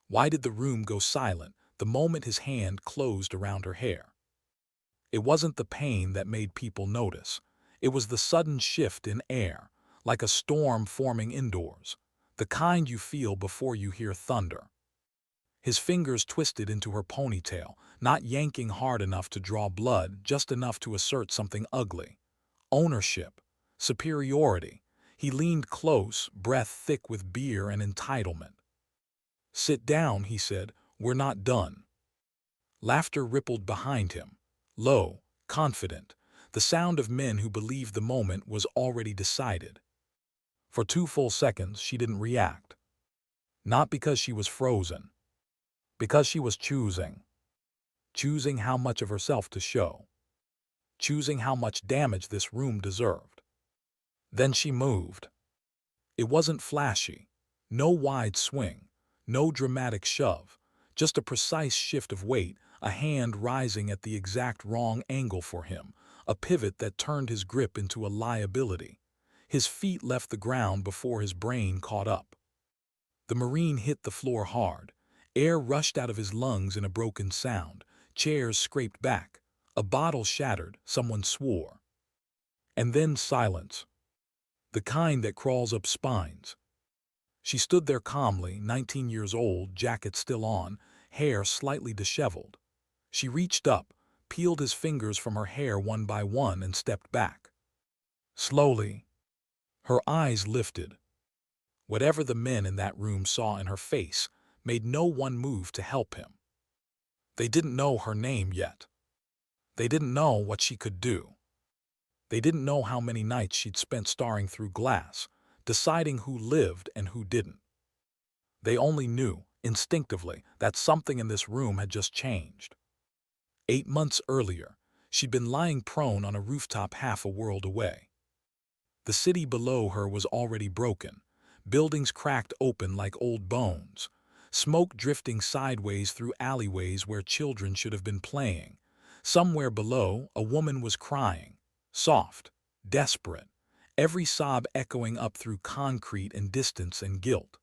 Why did the room go silent the moment his hand closed around her hair? It wasn't the pain that made people notice. It was the sudden shift in air, like a storm forming indoors, the kind you feel before you hear thunder. His fingers twisted into her ponytail, not yanking hard enough to draw blood, just enough to assert something ugly. Ownership. Superiority. He leaned close, breath thick with beer and entitlement. "Sit down," he said. "We're not done." Laughter rippled behind him. Low, confident, the sound of men who believed the moment was already decided. For 2 full seconds she didn't react. Not because she was frozen. Because she was choosing. Choosing how much of herself to show. Choosing how much damage this room deserved. Then she moved. It wasn't flashy. No wide swing. No dramatic shove. Just a precise shift of weight, a hand rising at the exact wrong angle for him, a pivot that turned his grip into a liability. His feet left the ground before his brain caught up. The Marine hit the floor hard. Air rushed out of his lungs in a broken sound. Chairs scraped back. A bottle shattered. Someone swore. And then silence. The kind that crawls up spines. She stood there calmly, 19 years old, jacket still on, hair slightly disheveled. She reached up, peeled his fingers from her hair one by one, and stepped back. Slowly. Her eyes lifted. Whatever the men in that room saw in her face made no one move to help him. They didn't know her name yet. They didn't know what she could do. They didn't know how many nights she'd spent staring through glass, deciding who lived and who didn't. They only knew, instinctively, that something in this room had just changed. 8 months earlier, she'd been lying prone on a rooftop half a world away. The city below her was already broken, buildings cracked open like old bones, smoke drifting sideways through alleyways where children should have been playing. Somewhere below, a woman was crying, soft, desperate, every sob echoing up through concrete and distance and guilt.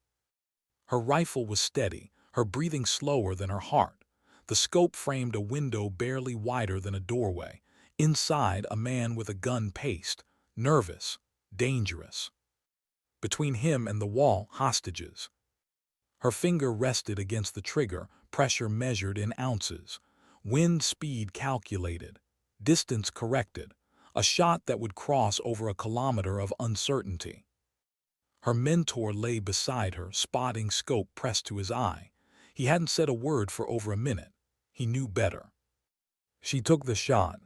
Her rifle was steady, her breathing slower than her heart. The scope framed a window barely wider than a doorway. Inside, a man with a gun paced, nervous, dangerous. Between him and the wall, hostages. Her finger rested against the trigger, pressure measured in ounces. Wind speed calculated. Distance corrected. A shot that would cross over a kilometer of uncertainty. Her mentor lay beside her, spotting scope pressed to his eye. He hadn't said a word for over a minute. He knew better. She took the shot.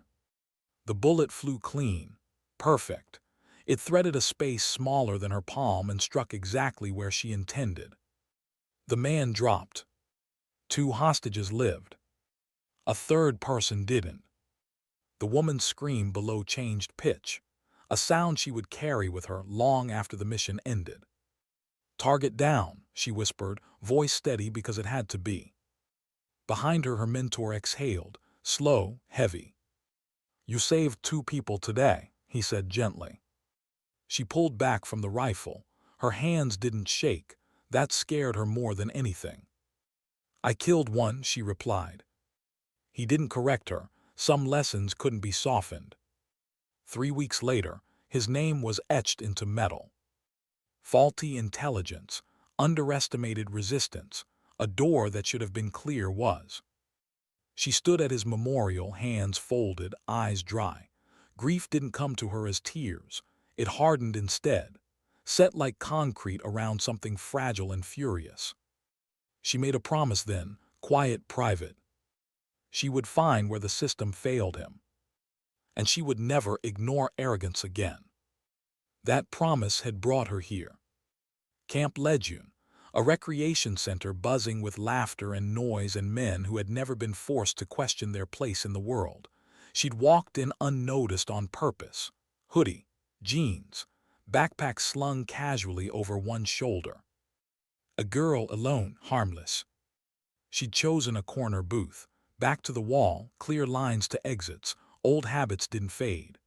The bullet flew clean. Perfect. It threaded a space smaller than her palm and struck exactly where she intended. The man dropped. 2 hostages lived. A third person didn't. The woman's scream below changed pitch, a sound she would carry with her long after the mission ended. "Target down," she whispered, voice steady because it had to be. Behind her, her mentor exhaled, slow, heavy. "You saved 2 people today," he said gently. She pulled back from the rifle. Her hands didn't shake. That scared her more than anything. "I killed 1," she replied. He didn't correct her. Some lessons couldn't be softened. 3 weeks later, his name was etched into metal. Faulty intelligence, underestimated resistance, a door that should have been clear was. She stood at his memorial, hands folded, eyes dry. Grief didn't come to her as tears. It hardened instead, set like concrete around something fragile and furious. She made a promise then, quiet, private. She would find where the system failed him. And she would never ignore arrogance again. That promise had brought her here. Camp Lejeune, a recreation center buzzing with laughter and noise and men who had never been forced to question their place in the world. She'd walked in unnoticed on purpose. Hoodie, jeans, backpack slung casually over one shoulder. A girl alone, harmless. She'd chosen a corner booth. Back to the wall, clear lines to exits, old habits didn't fade.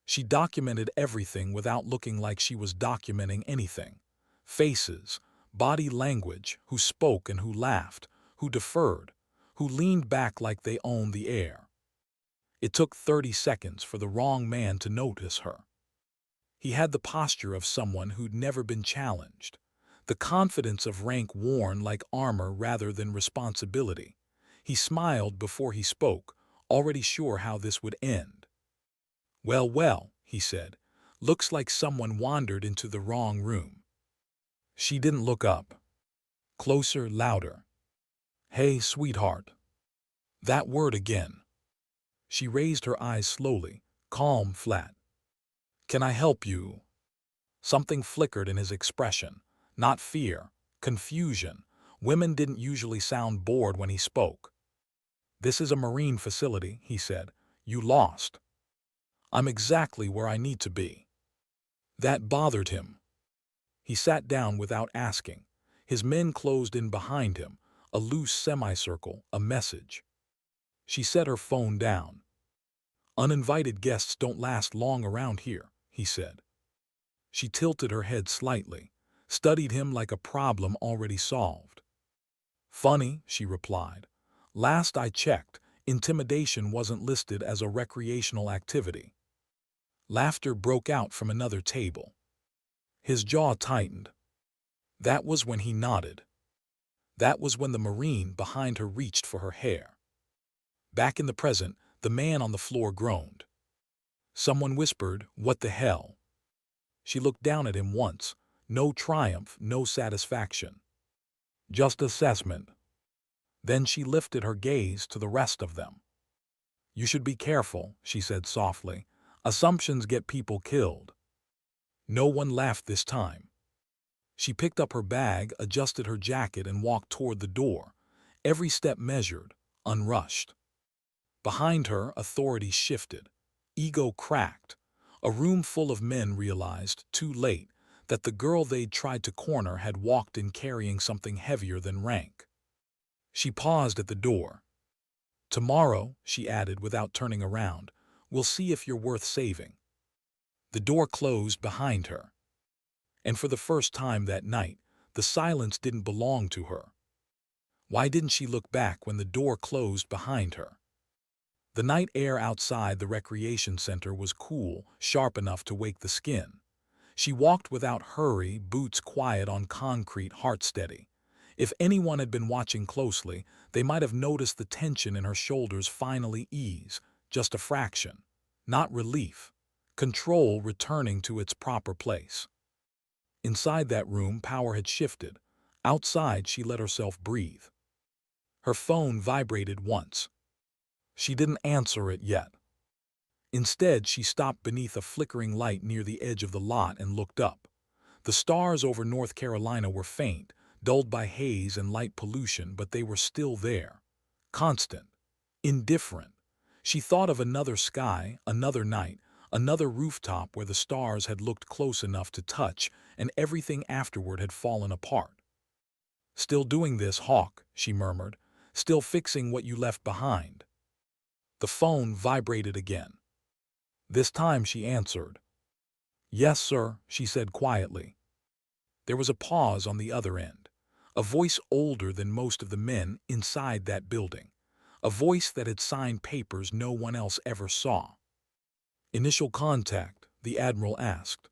She documented everything without looking like she was documenting anything. Faces, Body language, who spoke and who laughed, who deferred, who leaned back like they owned the air. It took 30 seconds for the wrong man to notice her. He had the posture of someone who'd never been challenged, the confidence of rank worn like armor rather than responsibility. He smiled before he spoke, already sure how this would end. "Well, well," he said, "looks like someone wandered into the wrong room." She didn't look up. Closer, louder. "Hey, sweetheart." That word again. She raised her eyes slowly, calm, flat. "Can I help you?" Something flickered in his expression. Not fear, confusion. Women didn't usually sound bored when he spoke. "This is a marine facility," he said. "You lost." "I'm exactly where I need to be." That bothered him. He sat down without asking. His men closed in behind him, a loose semicircle, a message. She set her phone down. "Uninvited guests don't last long around here," he said. She tilted her head slightly, studied him like a problem already solved. "Funny," she replied. "Last I checked, intimidation wasn't listed as a recreational activity." Laughter broke out from another table. His jaw tightened. That was when he nodded. That was when the Marine behind her reached for her hair. Back in the present, the man on the floor groaned. Someone whispered, "What the hell?" She looked down at him once. No triumph, no satisfaction. Just assessment. Then she lifted her gaze to the rest of them. "You should be careful," she said softly. "Assumptions get people killed." No one laughed this time. She picked up her bag, adjusted her jacket, and walked toward the door, every step measured, unrushed. Behind her, authority shifted. Ego cracked. A room full of men realized, too late, that the girl they'd tried to corner had walked in carrying something heavier than rank. She paused at the door. "Tomorrow," she added without turning around, "we'll see if you're worth saving." The door closed behind her. And for the first time that night, the silence didn't belong to her. Why didn't she look back when the door closed behind her? The night air outside the recreation center was cool, sharp enough to wake the skin. She walked without hurry, boots quiet on concrete, heart steady. If anyone had been watching closely, they might have noticed the tension in her shoulders finally ease, just a fraction. Not relief. Control returning to its proper place. Inside that room, power had shifted. Outside, she let herself breathe. Her phone vibrated once. She didn't answer it yet. Instead, she stopped beneath a flickering light near the edge of the lot and looked up. The stars over North Carolina were faint, dulled by haze and light pollution, but they were still there. Constant. Indifferent. She thought of another sky, another night, another rooftop where the stars had looked close enough to touch, and everything afterward had fallen apart. "Still doing this, Hawk," she murmured. "Still fixing what you left behind." The phone vibrated again. This time she answered. "Yes, sir," she said quietly. There was a pause on the other end. A voice older than most of the men inside that building. A voice that had signed papers no one else ever saw. "Initial contact?" the Admiral asked.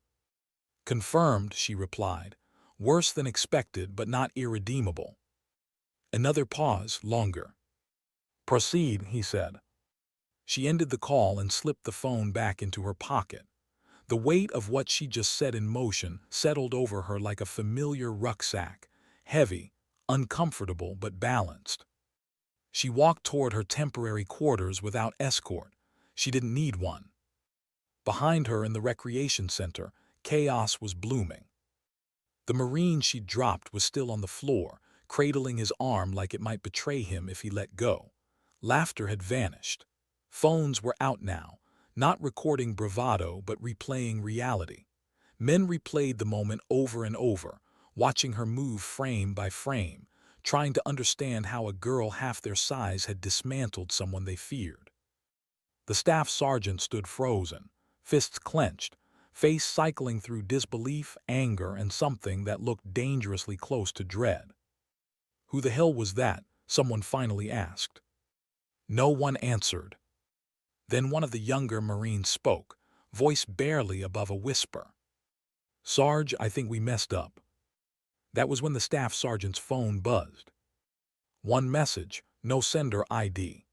"Confirmed," she replied. "Worse than expected, but not irredeemable." Another pause, longer. "Proceed," he said. She ended the call and slipped the phone back into her pocket. The weight of what she just set in motion settled over her like a familiar rucksack, heavy, uncomfortable but balanced. She walked toward her temporary quarters without escort. She didn't need one. Behind her in the recreation center, chaos was blooming. The Marine she'd dropped was still on the floor, cradling his arm like it might betray him if he let go. Laughter had vanished. Phones were out now, not recording bravado but replaying reality. Men replayed the moment over and over, watching her move frame by frame, trying to understand how a girl half their size had dismantled someone they feared. The staff sergeant stood frozen, fists clenched, face cycling through disbelief, anger, and something that looked dangerously close to dread. "Who the hell was that?" someone finally asked. No one answered. Then one of the younger Marines spoke, voice barely above a whisper. "Sarge, I think we messed up." That was when the staff sergeant's phone buzzed. One message, no sender ID.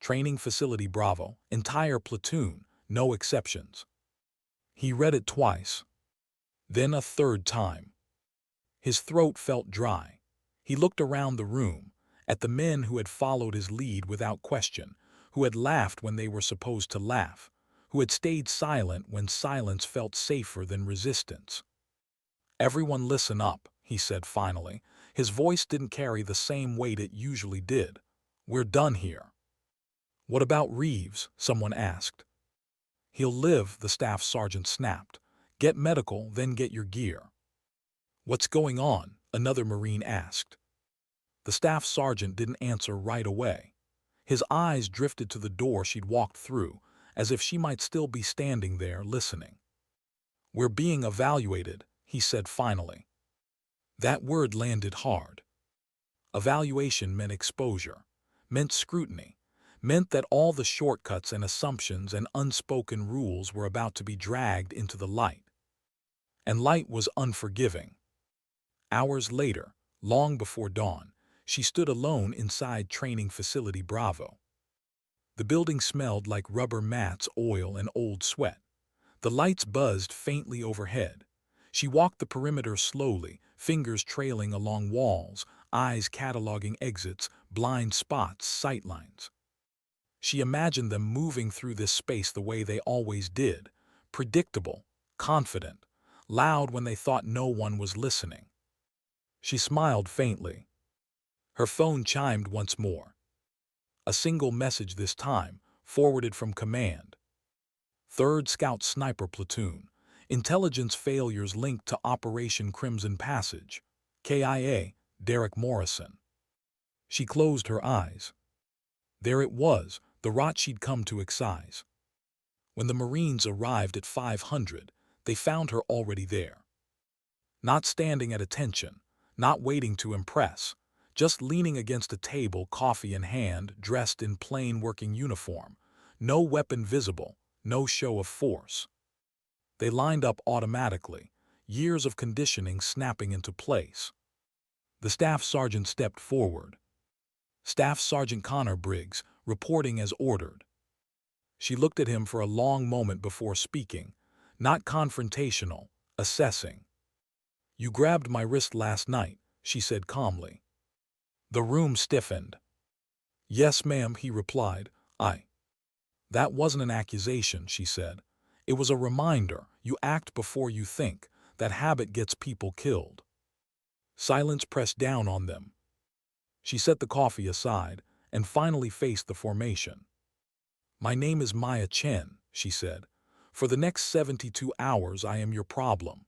Training Facility Bravo, entire platoon, no exceptions. He read it twice, then a third time. His throat felt dry. He looked around the room, at the men who had followed his lead without question, who had laughed when they were supposed to laugh, who had stayed silent when silence felt safer than resistance. "Everyone listen up," he said finally. His voice didn't carry the same weight it usually did. "We're done here." "What about Reeves?" someone asked. "He'll live," the staff sergeant snapped. "Get medical, then get your gear." "What's going on?" another Marine asked. The staff sergeant didn't answer right away. His eyes drifted to the door she'd walked through, as if she might still be standing there listening. "We're being evaluated," he said finally. That word landed hard. Evaluation meant exposure, meant scrutiny, meant that all the shortcuts and assumptions and unspoken rules were about to be dragged into the light. And light was unforgiving. Hours later, long before dawn, she stood alone inside Training Facility Bravo. The building smelled like rubber mats, oil, and old sweat. The lights buzzed faintly overhead. She walked the perimeter slowly, fingers trailing along walls, eyes cataloging exits, blind spots, sightlines. She imagined them moving through this space the way they always did, predictable, confident, loud when they thought no one was listening. She smiled faintly. Her phone chimed once more. A single message this time, forwarded from command. 3rd Scout Sniper Platoon. Intelligence failures linked to Operation Crimson Passage. KIA, Derek Morrison. She closed her eyes. There it was, the rot she'd come to excise. When the Marines arrived at 500, they found her already there. Not standing at attention, not waiting to impress, just leaning against a table, coffee in hand, dressed in plain working uniform. No weapon visible, no show of force. They lined up automatically, years of conditioning snapping into place. The staff sergeant stepped forward. "Staff Sergeant Connor Briggs, reporting as ordered." She looked at him for a long moment before speaking, not confrontational, assessing. "You grabbed my wrist last night," she said calmly. The room stiffened. "Yes, ma'am," he replied. That wasn't an accusation," she said. "It was a reminder. You act before you think. That habit gets people killed." Silence pressed down on them. She set the coffee aside and finally faced the formation. "My name is Maya Chen," she said. "For the next 72 hours I am your problem."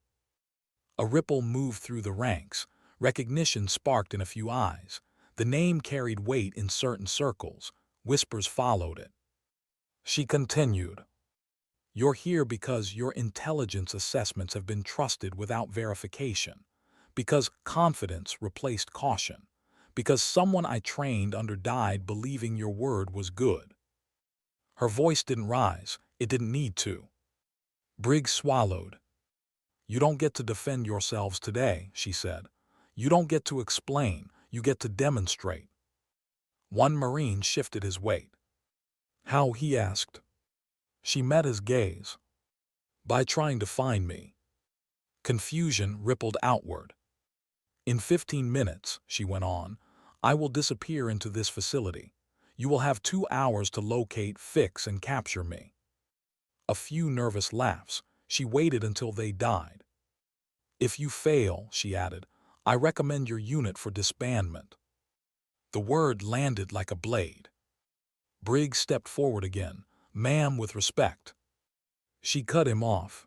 A ripple moved through the ranks. Recognition sparked in a few eyes. The name carried weight in certain circles. Whispers followed it. She continued. "You're here because your intelligence assessments have been trusted without verification. Because confidence replaced caution. Because someone I trained under died believing your word was good." Her voice didn't rise. It didn't need to. Briggs swallowed. "You don't get to defend yourselves today," she said. "You don't get to explain. You get to demonstrate." One Marine shifted his weight. "How?" he asked. She met his gaze. "By trying to find me." Confusion rippled outward. "In 15 minutes," she went on, "I will disappear into this facility. You will have 2 hours to locate, fix, and capture me." A few nervous laughs. She waited until they died. "If you fail," she added, "I recommend your unit for disbandment." The word landed like a blade. Briggs stepped forward again. "Ma'am, with respect." She cut him off.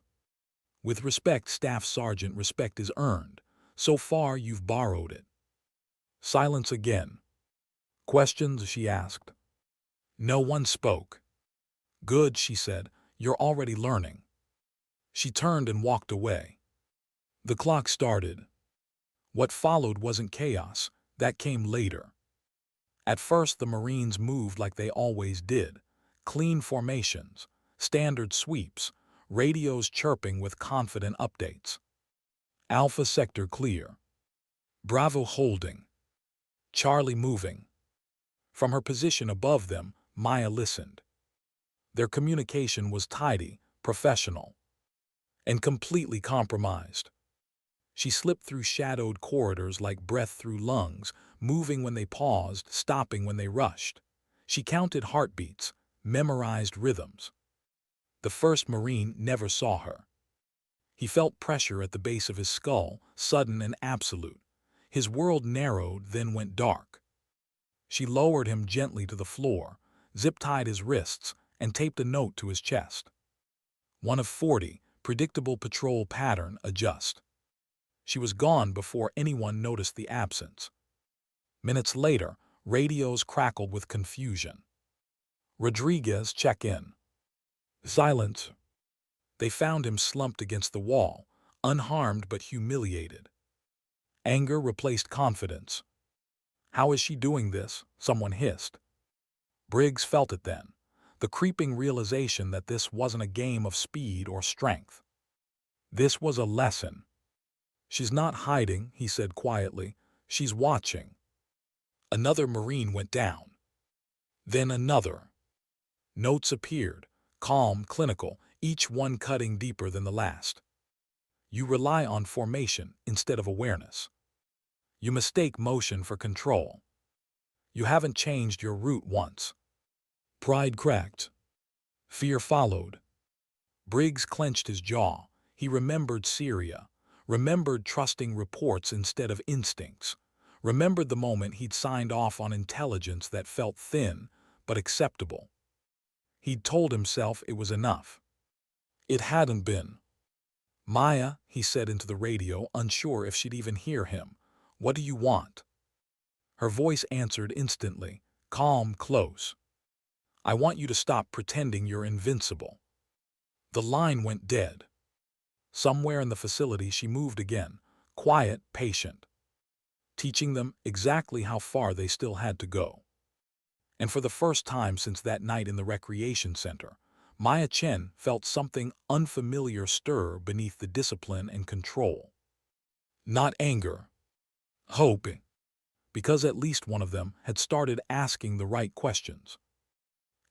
"With respect, Staff Sergeant, respect is earned. So far, you've borrowed it." Silence again. "Questions?" she asked. No one spoke. "Good," she said. "You're already learning." She turned and walked away. The clock started. What followed wasn't chaos. That came later. At first, the Marines moved like they always did. Clean formations, standard sweeps, radios chirping with confident updates. Alpha sector clear. Bravo holding. Charlie moving. From her position above them, Maya listened. Their communication was tidy, professional, and completely compromised. She slipped through shadowed corridors like breath through lungs, moving when they paused, stopping when they rushed. She counted heartbeats, memorized rhythms. The first Marine never saw her. He felt pressure at the base of his skull, sudden and absolute. His world narrowed, then went dark. She lowered him gently to the floor, zip-tied his wrists, and taped a note to his chest. 1 of 40, predictable patrol pattern, adjust. She was gone before anyone noticed the absence. Minutes later, radios crackled with confusion. Rodriguez, check in. Silence. They found him slumped against the wall, unharmed but humiliated. Anger replaced confidence. How is she doing this? Someone hissed. Briggs felt it then, the creeping realization that this wasn't a game of speed or strength. This was a lesson. She's not hiding, he said quietly. She's watching. Another Marine went down. Then another. Notes appeared, calm, clinical, each one cutting deeper than the last. You rely on formation instead of awareness. You mistake motion for control. You haven't changed your route once. Pride cracked. Fear followed. Briggs clenched his jaw. He remembered Syria, remembered trusting reports instead of instincts, remembered the moment he'd signed off on intelligence that felt thin but acceptable. He'd told himself it was enough. It hadn't been. Maya, he said into the radio, unsure if she'd even hear him. What do you want? Her voice answered instantly, calm, close. I want you to stop pretending you're invincible. The line went dead. Somewhere in the facility she moved again, quiet, patient, teaching them exactly how far they still had to go. And for the first time since that night in the recreation center, Maya Chen felt something unfamiliar stir beneath the discipline and control. Not anger. Hope. Because at least one of them had started asking the right questions.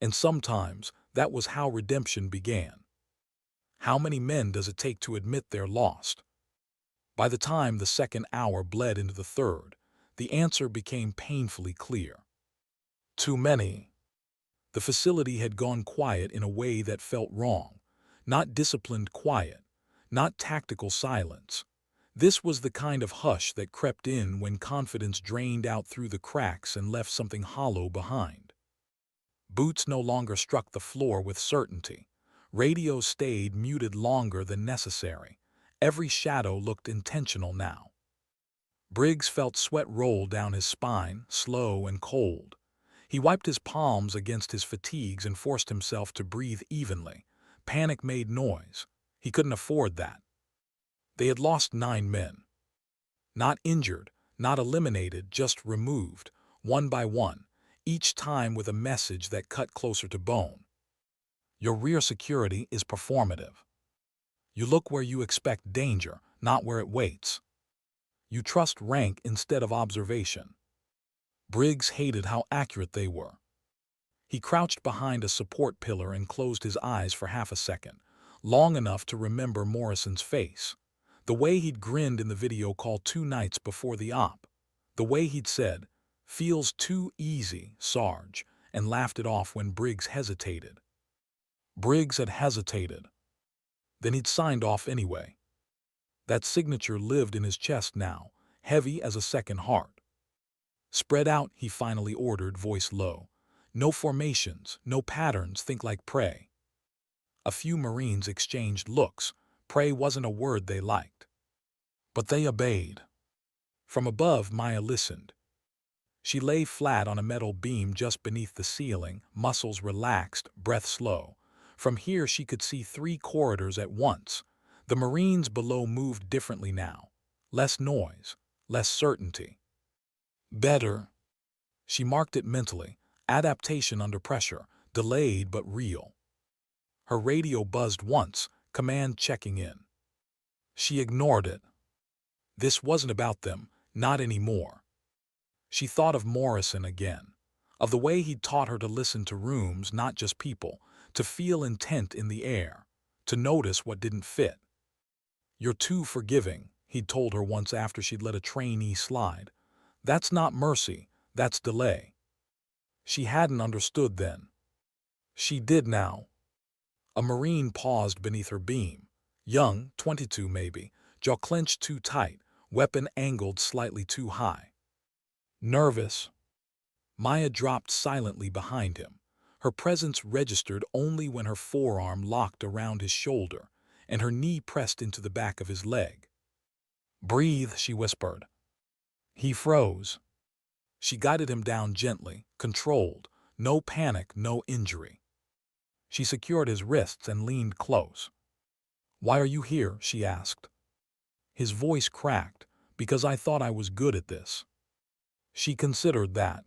And sometimes that was how redemption began. How many men does it take to admit they're lost? By the time the second hour bled into the third, the answer became painfully clear. Too many. The facility had gone quiet in a way that felt wrong. Not disciplined quiet, not tactical silence. This was the kind of hush that crept in when confidence drained out through the cracks and left something hollow behind. Boots no longer struck the floor with certainty. Radio stayed muted longer than necessary. Every shadow looked intentional now. Briggs felt sweat roll down his spine, slow and cold. He wiped his palms against his fatigues and forced himself to breathe evenly. Panic made noise. He couldn't afford that. They had lost 9 men. Not injured, not eliminated, just removed, one by one, each time with a message that cut closer to bone. Your rear security is performative. You look where you expect danger, not where it waits. You trust rank instead of observation. Briggs hated how accurate they were. He crouched behind a support pillar and closed his eyes for half a second, long enough to remember Morrison's face. The way he'd grinned in the video call 2 nights before the op. The way he'd said, "Feels too easy, Sarge," and laughed it off when Briggs hesitated. Briggs had hesitated. Then he'd signed off anyway. That signature lived in his chest now, heavy as a second heart. Spread out, he finally ordered, voice low. No formations, no patterns, think like prey. A few Marines exchanged looks. Prey wasn't a word they liked. But they obeyed. From above, Maya listened. She lay flat on a metal beam just beneath the ceiling, muscles relaxed, breath slow. From here she could see 3 corridors at once, The Marines below moved differently now. Less noise, less certainty. Better. She marked it mentally. Adaptation under pressure, delayed but real. Her radio buzzed once, command checking in. She ignored it. This wasn't about them, not anymore. She thought of Morrison again, of the way he'd taught her to listen to rooms, not just people, to feel intent in the air, to notice what didn't fit. "You're too forgiving," he'd told her once after she'd let a trainee slide. "That's not mercy, that's delay." She hadn't understood then. She did now. A Marine paused beneath her beam. Young, 22 maybe, jaw clenched too tight, weapon angled slightly too high. Nervous. Maya dropped silently behind him. Her presence registered only when her forearm locked around his shoulder and her knee pressed into the back of his leg. "Breathe," she whispered. He froze. She guided him down gently, controlled. No panic, no injury. She secured his wrists and leaned close. "Why are you here?" she asked. His voice cracked. "Because I thought I was good at this." She considered that.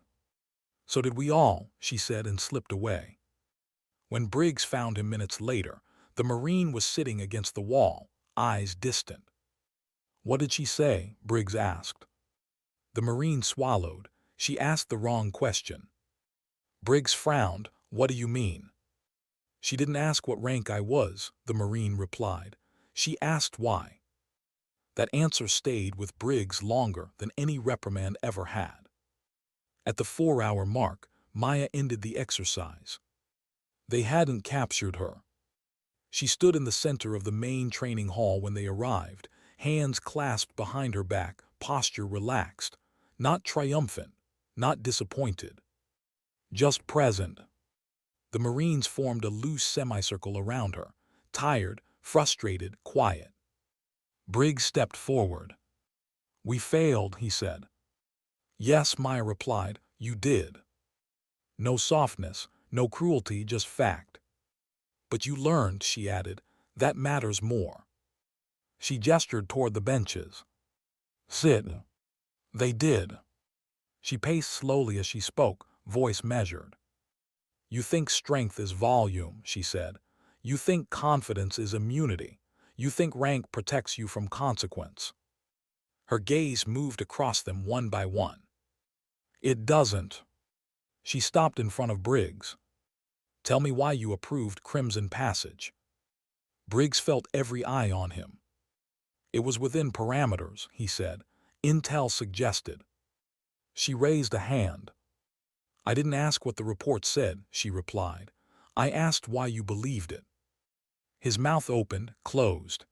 "So did we all," she said and slipped away. When Briggs found him minutes later, the Marine was sitting against the wall, eyes distant. "What did she say?" Briggs asked. The Marine swallowed. She asked the wrong question. Briggs frowned. "What do you mean?" "She didn't ask what rank I was," the Marine replied. "She asked why." That answer stayed with Briggs longer than any reprimand ever had. At the 4-hour mark, Maya ended the exercise. They hadn't captured her. She stood in the center of the main training hall when they arrived, hands clasped behind her back, posture relaxed, not triumphant, not disappointed, just present. The Marines formed a loose semicircle around her, tired, frustrated, quiet. Briggs stepped forward. "We failed," he said. "Yes," Maya replied, "you did." No softness, no cruelty, just fact. "But you learned," she added. "That matters more." She gestured toward the benches. "Sit." They did. She paced slowly as she spoke, voice measured. "You think strength is volume," she said. "You think confidence is immunity. You think rank protects you from consequence." Her gaze moved across them one by one. "It doesn't." She stopped in front of Briggs. "Tell me why you approved Crimson Passage." Briggs felt every eye on him. "It was within parameters," he said. "Intel suggested." She raised a hand. "I didn't ask what the report said," she replied. "I asked why you believed it." His mouth opened, closed.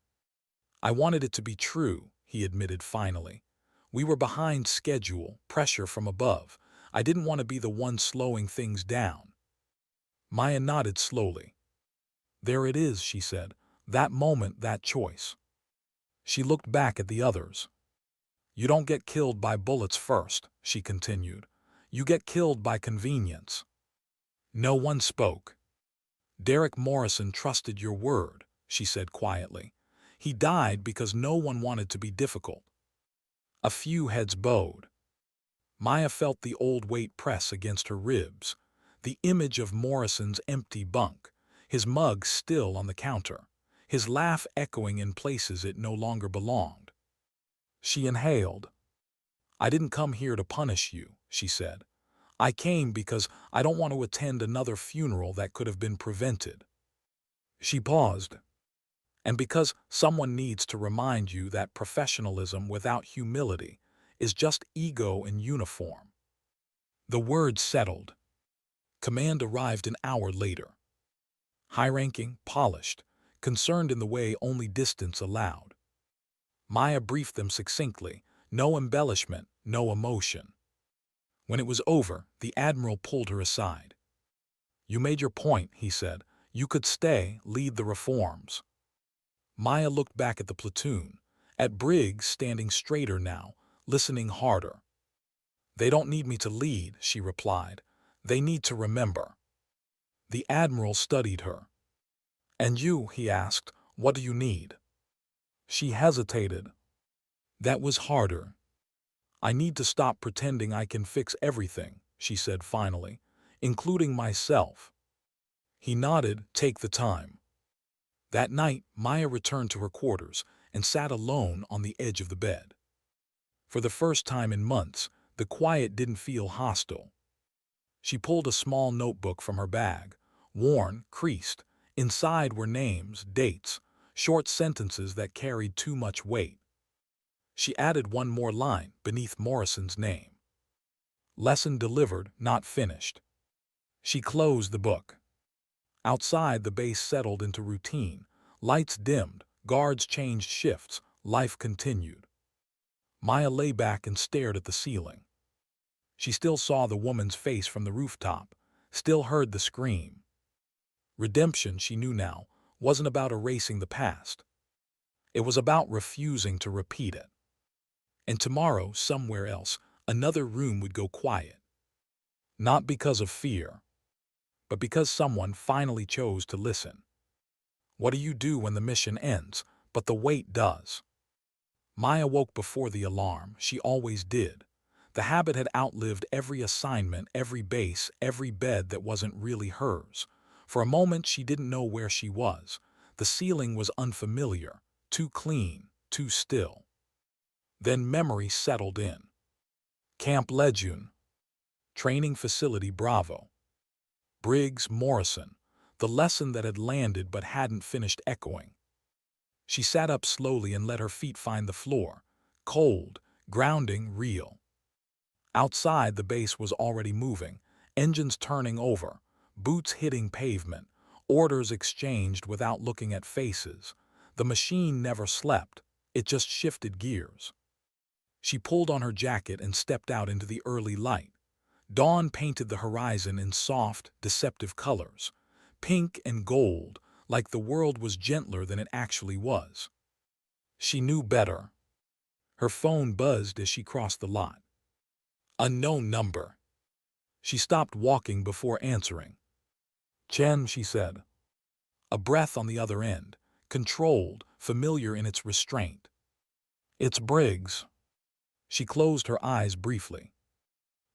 "I wanted it to be true," he admitted finally. "We were behind schedule, pressure from above. I didn't want to be the one slowing things down." Maya nodded slowly. "There it is," she said. "That moment, that choice." She looked back at the others. "You don't get killed by bullets first," she continued. "You get killed by convenience." No one spoke. "Derek Morrison trusted your word," she said quietly. "He died because no one wanted to be difficult." A few heads bowed. Maya felt the old weight press against her ribs, the image of Morrison's empty bunk, his mug still on the counter, his laugh echoing in places it no longer belonged. She inhaled. "I didn't come here to punish you," she said. "I came because I don't want to attend another funeral that could have been prevented." She paused. "And because someone needs to remind you that professionalism without humility is just ego in uniform." The word settled. Command arrived an hour later. High-ranking, polished, concerned in the way only distance allowed. Maya briefed them succinctly, no embellishment, no emotion. When it was over, the Admiral pulled her aside. "You made your point," he said. "You could stay, lead the reforms." Maya looked back at the platoon, at Briggs standing straighter now, listening harder. "They don't need me to lead," she replied. "They need to remember." The Admiral studied her. "And you," he asked, "what do you need?" She hesitated. That was harder. I need to stop pretending I can fix everything, she said finally, including myself. He nodded, take the time. That night, Maya returned to her quarters and sat alone on the edge of the bed. For the first time in months, the quiet didn't feel hostile. She pulled a small notebook from her bag, worn, creased. Inside were names, dates, short sentences that carried too much weight. She added one more line beneath Morrison's name. Lesson delivered, not finished. She closed the book. Outside, the base settled into routine. Lights dimmed, guards changed shifts, life continued. Maya lay back and stared at the ceiling. She still saw the woman's face from the rooftop, still heard the scream. Redemption, she knew now, wasn't about erasing the past. It was about refusing to repeat it. And tomorrow, somewhere else, another room would go quiet. Not because of fear, but because someone finally chose to listen. What do you do when the mission ends, but the wait does? Maya woke before the alarm, she always did. The habit had outlived every assignment, every base, every bed that wasn't really hers. For a moment she didn't know where she was. The ceiling was unfamiliar, too clean, too still. Then memory settled in. Camp Lejeune. Training Facility Bravo. Briggs Morrison. The lesson that had landed but hadn't finished echoing. She sat up slowly and let her feet find the floor. Cold, grounding, real. Outside, the base was already moving, engines turning over, boots hitting pavement, orders exchanged without looking at faces. The machine never slept, it just shifted gears. She pulled on her jacket and stepped out into the early light. Dawn painted the horizon in soft, deceptive colors, pink and gold, like the world was gentler than it actually was. She knew better. Her phone buzzed as she crossed the lot. Unknown number. She stopped walking before answering. Chen, she said. A breath on the other end, controlled, familiar in its restraint. It's Briggs. She closed her eyes briefly.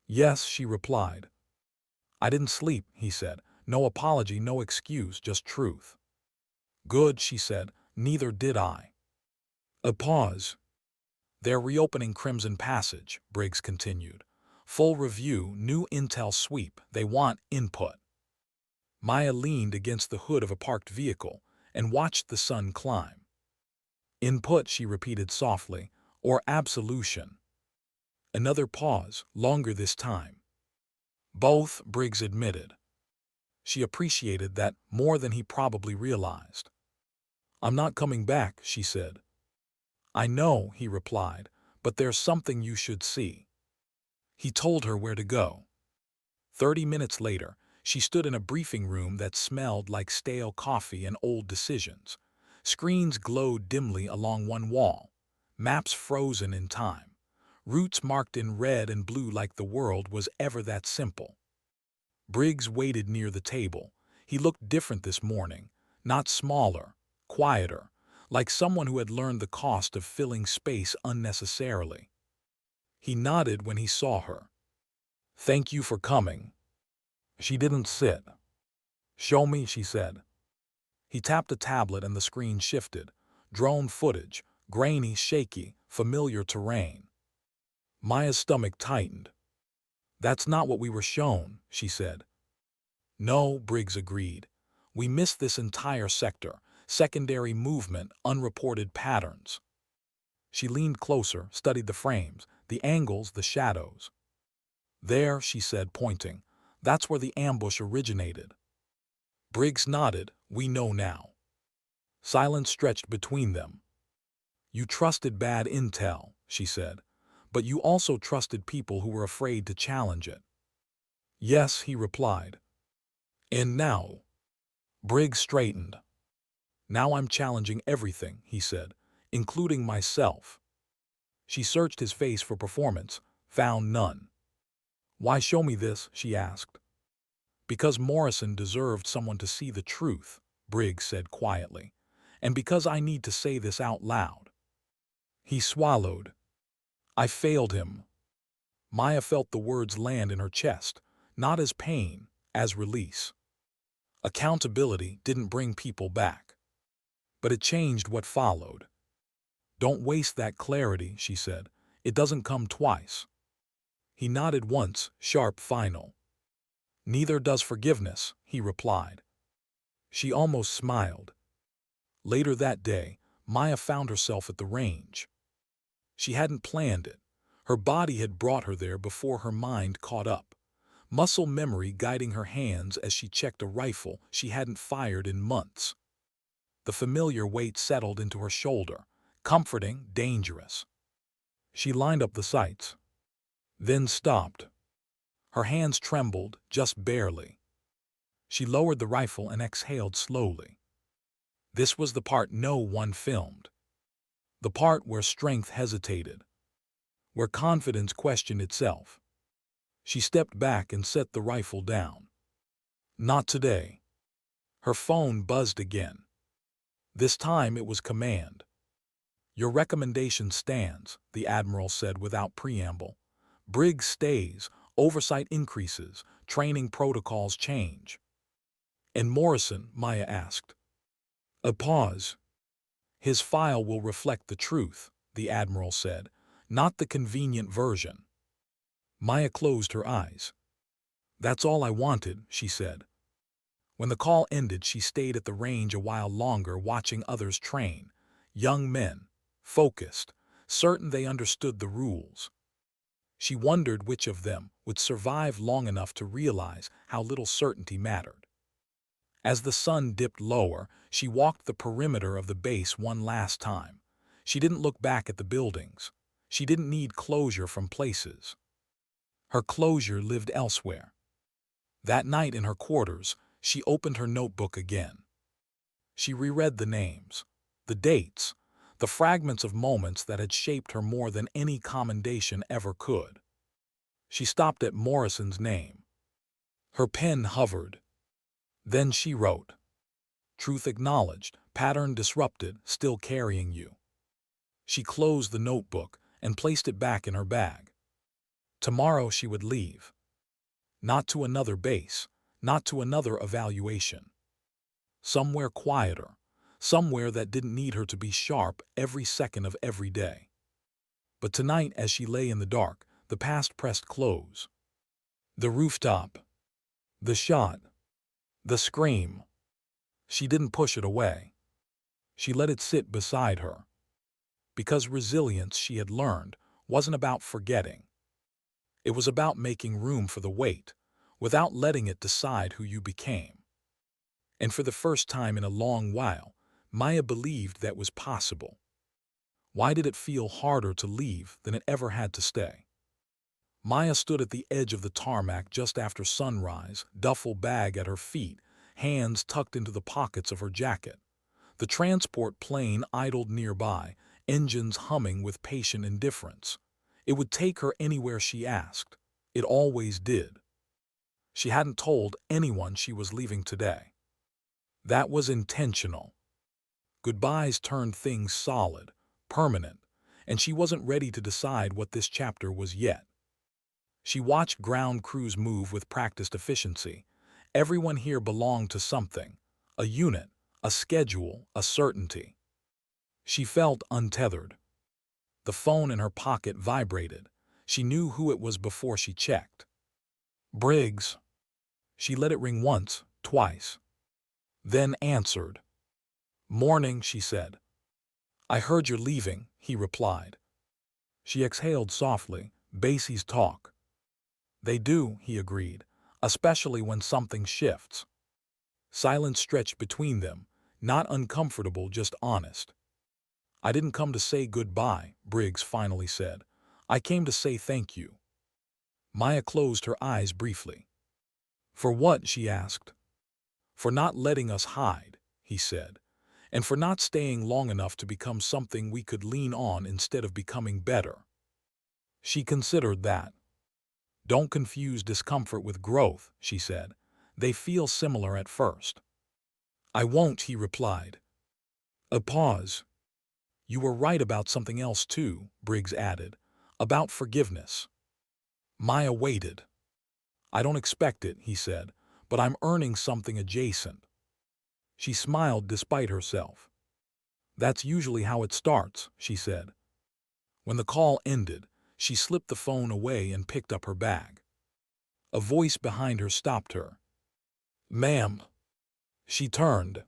Yes, she replied. I didn't sleep, he said. No apology, no excuse, just truth. Good, she said. Neither did I. A pause. They're reopening Crimson Passage, Briggs continued. Full review, new intel sweep. They want input. Maya leaned against the hood of a parked vehicle and watched the sun climb. Input, she repeated softly, or absolution. Another pause, longer this time. Both, Briggs admitted. She appreciated that more than he probably realized. I'm not coming back, she said. I know, he replied, but there's something you should see. He told her where to go. 30 minutes later, she stood in a briefing room that smelled like stale coffee and old decisions. Screens glowed dimly along one wall, maps frozen in time, routes marked in red and blue like the world was ever that simple. Briggs waited near the table. He looked different this morning, not smaller, quieter, like someone who had learned the cost of filling space unnecessarily. He nodded when he saw her. Thank you for coming. She didn't sit. Show me, she said. He tapped a tablet and the screen shifted. Drone footage, grainy, shaky, familiar terrain. Maya's stomach tightened. That's not what we were shown, she said. No, Briggs agreed. We missed this entire sector, secondary movement, unreported patterns. She leaned closer, studied the frames, the angles, the shadows. There, she said, pointing. That's where the ambush originated. Briggs nodded. We know now. Silence stretched between them. You trusted bad intel, she said, but you also trusted people who were afraid to challenge it. Yes, he replied. And now? Briggs straightened. Now I'm challenging everything, he said, including myself. She searched his face for performance, found none. Why show me this, she asked. Because Morrison deserved someone to see the truth, Briggs said quietly. And because I need to say this out loud." He swallowed. "I failed him." Maya felt the words land in her chest, not as pain, as release. Accountability didn't bring people back. But it changed what followed. "Don't waste that clarity," she said. "It doesn't come twice." He nodded once, sharp, final. "Neither does forgiveness," he replied. She almost smiled. Later that day, Maya found herself at the range. She hadn't planned it. Her body had brought her there before her mind caught up. Muscle memory guiding her hands as she checked a rifle she hadn't fired in months. The familiar weight settled into her shoulder, comforting, dangerous. She lined up the sights, then stopped. Her hands trembled, just barely. She lowered the rifle and exhaled slowly. This was the part no one filmed. The part where strength hesitated, where confidence questioned itself. She stepped back and set the rifle down. "Not today." Her phone buzzed again. This time it was command. "Your recommendation stands," the Admiral said without preamble. "Briggs stays, oversight increases, training protocols change." "And Morrison?" Maya asked. A pause. "His file will reflect the truth," the Admiral said, "not the convenient version." Maya closed her eyes. "That's all I wanted," she said. When the call ended, she stayed at the range a while longer, watching others train. Young men, focused, certain they understood the rules. She wondered which of them would survive long enough to realize how little certainty mattered. As the sun dipped lower, she walked the perimeter of the base one last time. She didn't look back at the buildings. She didn't need closure from places. Her closure lived elsewhere. That night in her quarters, she opened her notebook again. She reread the names, the dates, the fragments of moments that had shaped her more than any commendation ever could. She stopped at Morrison's name. Her pen hovered. Then she wrote, "Truth acknowledged, pattern disrupted, still carrying you." She closed the notebook and placed it back in her bag. Tomorrow she would leave. Not to another base, not to another evaluation. Somewhere quieter, somewhere that didn't need her to be sharp every second of every day. But tonight, as she lay in the dark, the past pressed close. The rooftop, the shot, the scream. She didn't push it away. She let it sit beside her. Because resilience, she had learned, wasn't about forgetting. It was about making room for the weight, without letting it decide who you became. And for the first time in a long while, Maya believed that was possible. Why did it feel harder to leave than it ever had to stay? Maya stood at the edge of the tarmac just after sunrise, duffel bag at her feet, hands tucked into the pockets of her jacket. The transport plane idled nearby, engines humming with patient indifference. It would take her anywhere she asked. It always did. She hadn't told anyone she was leaving today. That was intentional. Goodbyes turned things solid, permanent, and she wasn't ready to decide what this chapter was yet. She watched ground crews move with practiced efficiency. Everyone here belonged to something, a unit, a schedule, a certainty. She felt untethered. The phone in her pocket vibrated. She knew who it was before she checked. Briggs. She let it ring once, twice. Then answered. "Morning," she said. "I heard you're leaving," he replied. She exhaled softly. "Bases talk." "They do," he agreed, "especially when something shifts." Silence stretched between them, not uncomfortable, just honest. "I didn't come to say goodbye," Briggs finally said. "I came to say thank you." Maya closed her eyes briefly. "For what?" she asked. "For not letting us hide," he said, "and for not staying long enough to become something we could lean on instead of becoming better." She considered that. "Don't confuse discomfort with growth," she said. "They feel similar at first." "I won't," he replied. A pause. You were right about something else too, Briggs added. About forgiveness. Maya waited. I don't expect it, he said, but I'm earning something adjacent. She smiled despite herself. That's usually how it starts, she said. When the call ended, she slipped the phone away and picked up her bag. A voice behind her stopped her. Ma'am. She turned.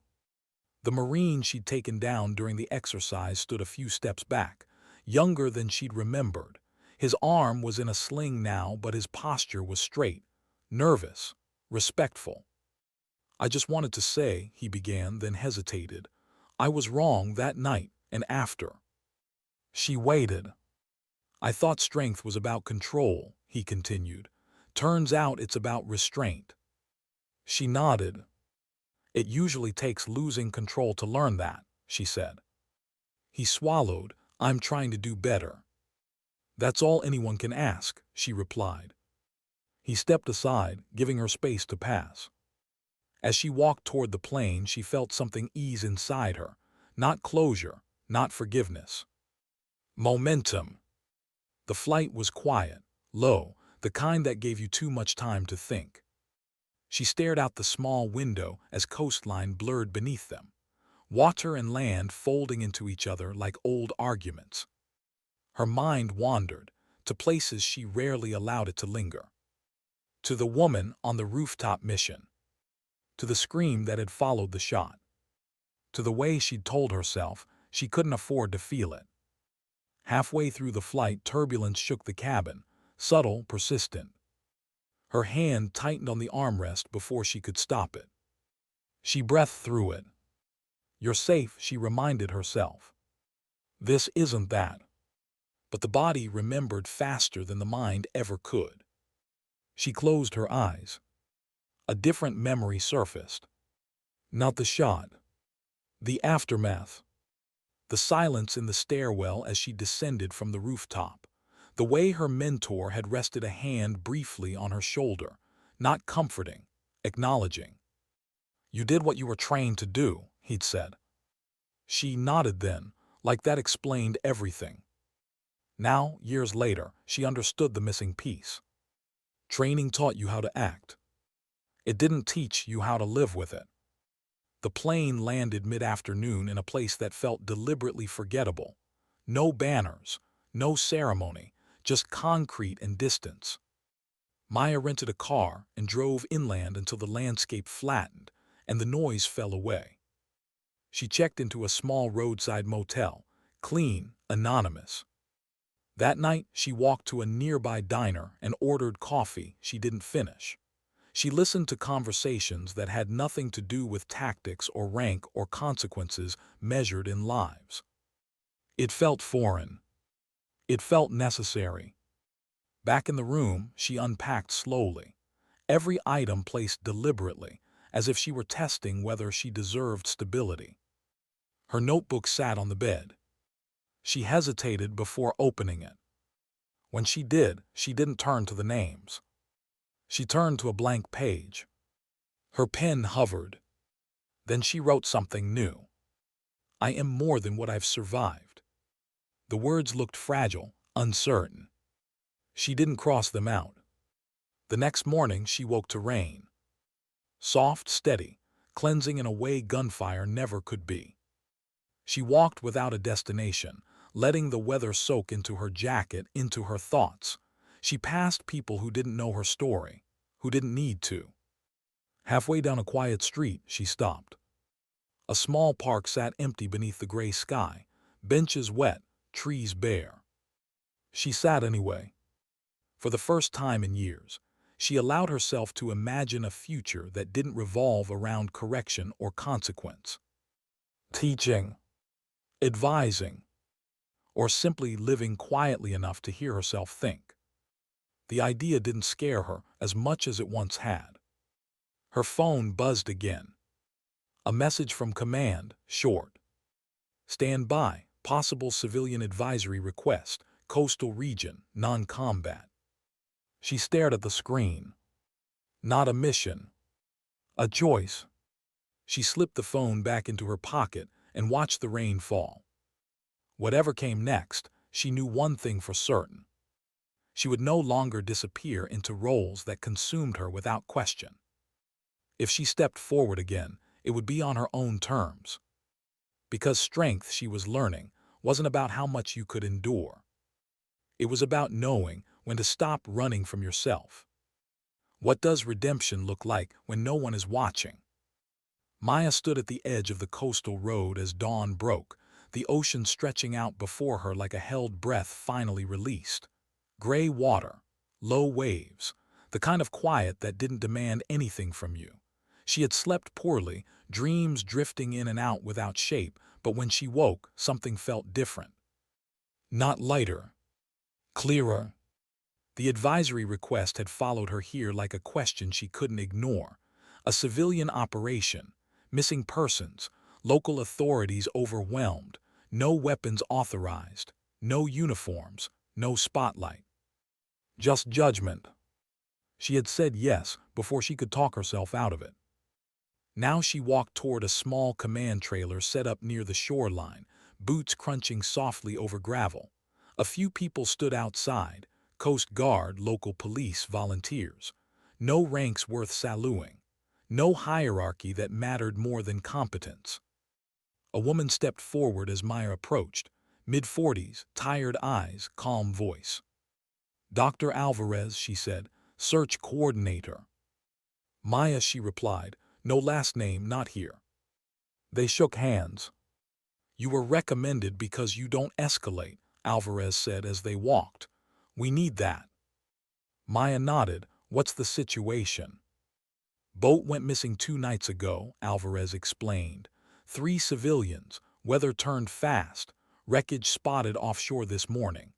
The Marine she'd taken down during the exercise stood a few steps back, younger than she'd remembered. His arm was in a sling now, but his posture was straight, nervous, respectful. I just wanted to say, he began, then hesitated. I was wrong that night and after. She waited. I thought strength was about control, he continued. Turns out it's about restraint. She nodded. It usually takes losing control to learn that, she said. He swallowed. I'm trying to do better. That's all anyone can ask, she replied. He stepped aside, giving her space to pass. As she walked toward the plane, she felt something ease inside her. Not closure, not forgiveness. Momentum. The flight was quiet, low, the kind that gave you too much time to think. She stared out the small window as coastline blurred beneath them, water and land folding into each other like old arguments. Her mind wandered to places she rarely allowed it to linger. To the woman on the rooftop mission. To the scream that had followed the shot. To the way she'd told herself she couldn't afford to feel it. Halfway through the flight, turbulence shook the cabin, subtle, persistent. Her hand tightened on the armrest before she could stop it. She breathed through it. You're safe, she reminded herself. This isn't that. But the body remembered faster than the mind ever could. She closed her eyes. A different memory surfaced. Not the shot. The aftermath. The silence in the stairwell as she descended from the rooftop. The way her mentor had rested a hand briefly on her shoulder, not comforting, acknowledging. You did what you were trained to do, he'd said. She nodded then, like that explained everything. Now, years later, she understood the missing piece. Training taught you how to act. It didn't teach you how to live with it. The plane landed mid-afternoon in a place that felt deliberately forgettable. No banners, no ceremony, just concrete and distance. Maya rented a car and drove inland until the landscape flattened and the noise fell away. She checked into a small roadside motel, clean, anonymous. That night, she walked to a nearby diner and ordered coffee she didn't finish. She listened to conversations that had nothing to do with tactics or rank or consequences measured in lives. It felt foreign. It felt necessary. Back in the room, she unpacked slowly, every item placed deliberately, as if she were testing whether she deserved stability. Her notebook sat on the bed. She hesitated before opening it. When she did, she didn't turn to the names. She turned to a blank page. Her pen hovered. Then she wrote something new. I am more than what I've survived. The words looked fragile, uncertain. She didn't cross them out. The next morning she woke to rain. Soft, steady, cleansing in a way gunfire never could be. She walked without a destination, letting the weather soak into her jacket, into her thoughts. She passed people who didn't know her story, who didn't need to. Halfway down a quiet street, she stopped. A small park sat empty beneath the gray sky, benches wet, trees bare. She sat anyway. For the first time in years, she allowed herself to imagine a future that didn't revolve around correction or consequence. Teaching, advising, or simply living quietly enough to hear herself think. The idea didn't scare her as much as it once had. Her phone buzzed again. A message from command, short. Stand by, possible civilian advisory request, coastal region, non-combat. She stared at the screen. Not a mission. A choice. She slipped the phone back into her pocket and watched the rain fall. Whatever came next, she knew one thing for certain. She would no longer disappear into roles that consumed her without question. If she stepped forward again, it would be on her own terms. Because strength, she was learning, wasn't about how much you could endure. It was about knowing when to stop running from yourself. What does redemption look like when no one is watching? Maya stood at the edge of the coastal road as dawn broke, the ocean stretching out before her like a held breath finally released. Gray water, low waves, the kind of quiet that didn't demand anything from you. She had slept poorly, dreams drifting in and out without shape, but when she woke, something felt different. Not lighter, clearer. The advisory request had followed her here like a question she couldn't ignore. A civilian operation, missing persons, local authorities overwhelmed, no weapons authorized, no uniforms, no spotlight. Just judgment. She had said yes before she could talk herself out of it. Now she walked toward a small command trailer set up near the shoreline, boots crunching softly over gravel. A few people stood outside, Coast Guard, local police, volunteers. No ranks worth saluting. No hierarchy that mattered more than competence. A woman stepped forward as Maya approached, mid-40s, tired eyes, calm voice. "Dr. Alvarez," she said, "search coordinator." "Maya," she replied, "no last name, not here." They shook hands. "You were recommended because you don't escalate," Alvarez said as they walked. "We need that." Maya nodded. "What's the situation?" "Boat went missing 2 nights ago," Alvarez explained. 3 civilians, weather turned fast, wreckage spotted offshore this morning.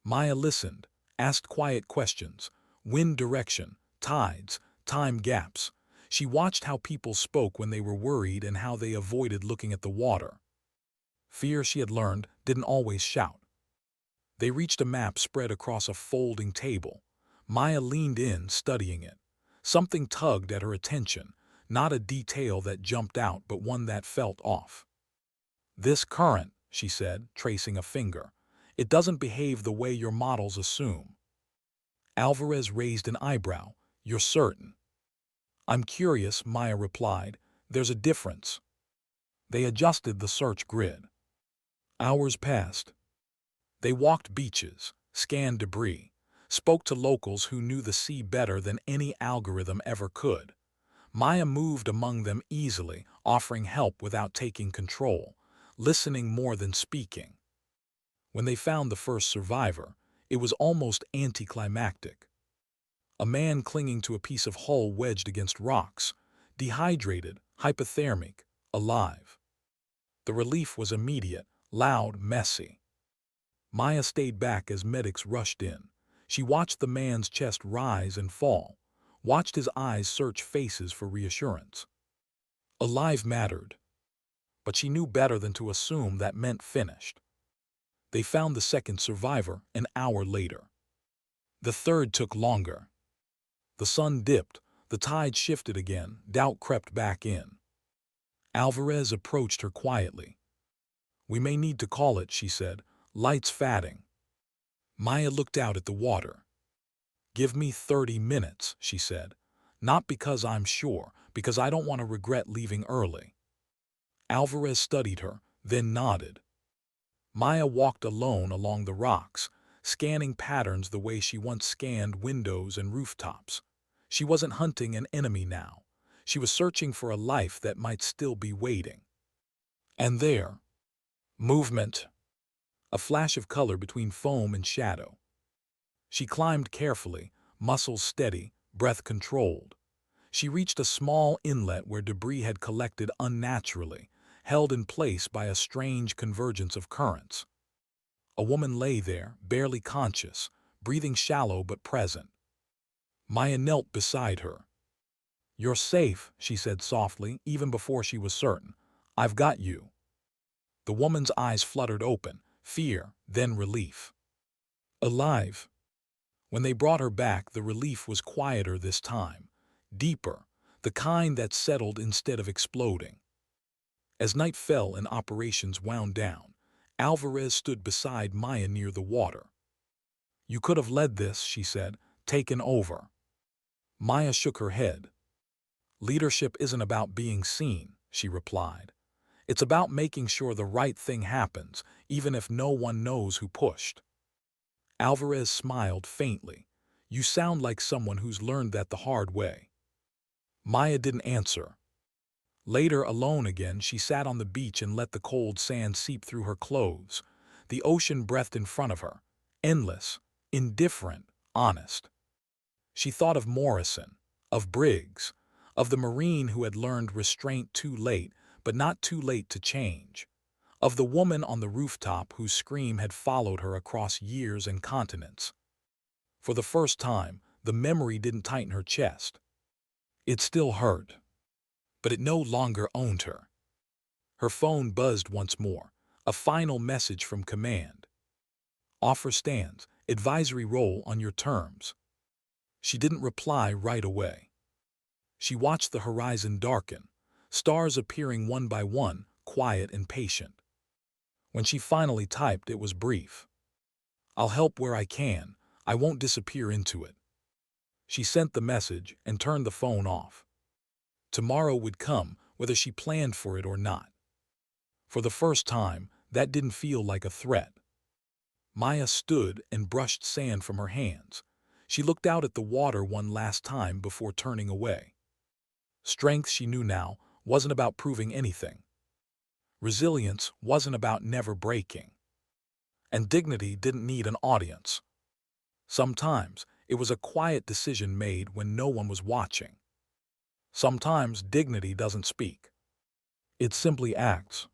Maya listened, asked quiet questions, wind direction, tides, time gaps. She watched how people spoke when they were worried and how they avoided looking at the water. Fear, she had learned, didn't always shout. They reached a map spread across a folding table. Maya leaned in, studying it. Something tugged at her attention, not a detail that jumped out, but one that felt off. "This current," she said, tracing a finger, "it doesn't behave the way your models assume." Alvarez raised an eyebrow. "You're certain?" "I'm curious," Maya replied. "There's a difference." They adjusted the search grid. Hours passed. They walked beaches, scanned debris, spoke to locals who knew the sea better than any algorithm ever could. Maya moved among them easily, offering help without taking control, listening more than speaking. When they found the first survivor, it was almost anticlimactic. A man clinging to a piece of hull wedged against rocks, dehydrated, hypothermic, alive. The relief was immediate, loud, messy. Maya stayed back as medics rushed in. She watched the man's chest rise and fall, watched his eyes search faces for reassurance. Alive mattered, but she knew better than to assume that meant finished. They found the second survivor an hour later. The third took longer. The sun dipped, the tide shifted again, doubt crept back in. Alvarez approached her quietly. "We may need to call it," she said, "lights fading." Maya looked out at the water. "Give me 30 minutes," she said. "Not because I'm sure, because I don't want to regret leaving early." Alvarez studied her, then nodded. Maya walked alone along the rocks, scanning patterns the way she once scanned windows and rooftops. She wasn't hunting an enemy now. She was searching for a life that might still be waiting. And there, movement, a flash of color between foam and shadow. She climbed carefully, muscles steady, breath controlled. She reached a small inlet where debris had collected unnaturally, held in place by a strange convergence of currents. A woman lay there, barely conscious, breathing shallow but present. Maya knelt beside her. "You're safe," she said softly, even before she was certain. "I've got you." The woman's eyes fluttered open, fear, then relief. Alive. When they brought her back, the relief was quieter this time, deeper, the kind that settled instead of exploding. As night fell and operations wound down, Alvarez stood beside Maya near the water. "You could have led this," she said, "taken over." Maya shook her head. "Leadership isn't about being seen," she replied. "It's about making sure the right thing happens, even if no one knows who pushed." Alvarez smiled faintly. "You sound like someone who's learned that the hard way." Maya didn't answer. Later, alone again, she sat on the beach and let the cold sand seep through her clothes. The ocean breathed in front of her, endless, indifferent, honest. She thought of Morrison, of Briggs, of the Marine who had learned restraint too late, but not too late to change, of the woman on the rooftop whose scream had followed her across years and continents. For the first time, the memory didn't tighten her chest. It still hurt, but it no longer owned her. Her phone buzzed once more, a final message from command. "Offer stands, advisory role on your terms." She didn't reply right away. She watched the horizon darken, stars appearing one by one, quiet and patient. When she finally typed, it was brief. "I'll help where I can. I won't disappear into it." She sent the message and turned the phone off. Tomorrow would come, whether she planned for it or not. For the first time, that didn't feel like a threat. Maya stood and brushed sand from her hands. She looked out at the water one last time before turning away. Strength, she knew now, wasn't about proving anything. Resilience wasn't about never breaking. And dignity didn't need an audience. Sometimes it was a quiet decision made when no one was watching. Sometimes dignity doesn't speak. It simply acts.